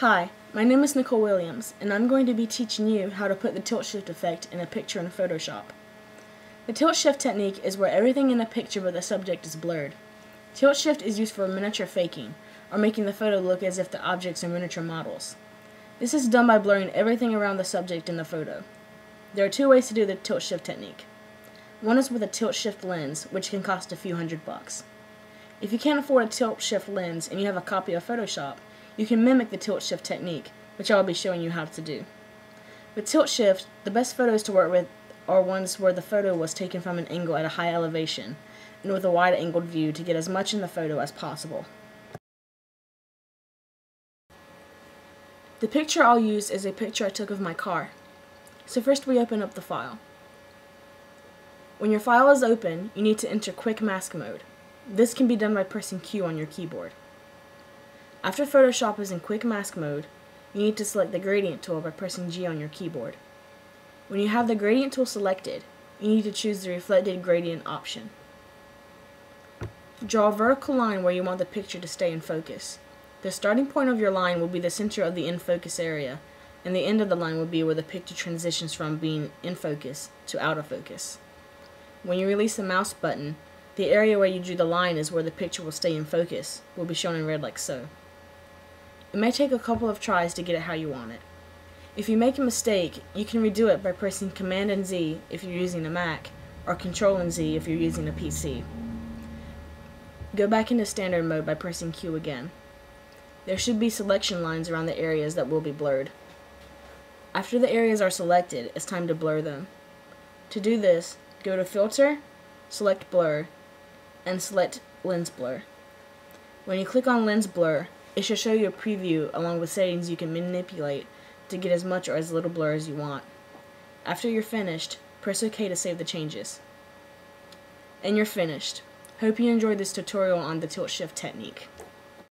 Hi, my name is Nicole Williams, and I'm going to be teaching you how to put the tilt shift effect in a picture in Photoshop. The tilt shift technique is where everything in a picture but the subject is blurred. Tilt shift is used for miniature faking, or making the photo look as if the objects are miniature models. This is done by blurring everything around the subject in the photo. There are two ways to do the tilt shift technique. One is with a tilt shift lens, which can cost a few $100s. If you can't afford a tilt shift lens and you have a copy of Photoshop, you can mimic the tilt shift technique, which I will be showing you how to do. With tilt shift, the best photos to work with are ones where the photo was taken from an angle at a high elevation and with a wide angled view to get as much in the photo as possible. The picture I'll use is a picture I took of my car. So first we open up the file. When your file is open, you need to enter Quick Mask Mode. This can be done by pressing Q on your keyboard. After Photoshop is in Quick Mask Mode, you need to select the Gradient tool by pressing G on your keyboard. When you have the Gradient tool selected, you need to choose the Reflected Gradient option. Draw a vertical line where you want the picture to stay in focus. The starting point of your line will be the center of the in focus area, and the end of the line will be where the picture transitions from being in focus to out of focus. When you release the mouse button, the area where you drew the line is where the picture will stay in focus, will be shown in red like so. It may take a couple of tries to get it how you want it. If you make a mistake, you can redo it by pressing Command and Z if you're using a Mac, or Control and Z if you're using a PC. Go back into standard mode by pressing Q again. There should be selection lines around the areas that will be blurred. After the areas are selected, it's time to blur them. To do this, go to Filter, select Blur, and select Lens Blur. When you click on Lens Blur, it should show you a preview along with settings you can manipulate to get as much or as little blur as you want. After you're finished, press OK to save the changes. And you're finished. Hope you enjoyed this tutorial on the tilt shift technique.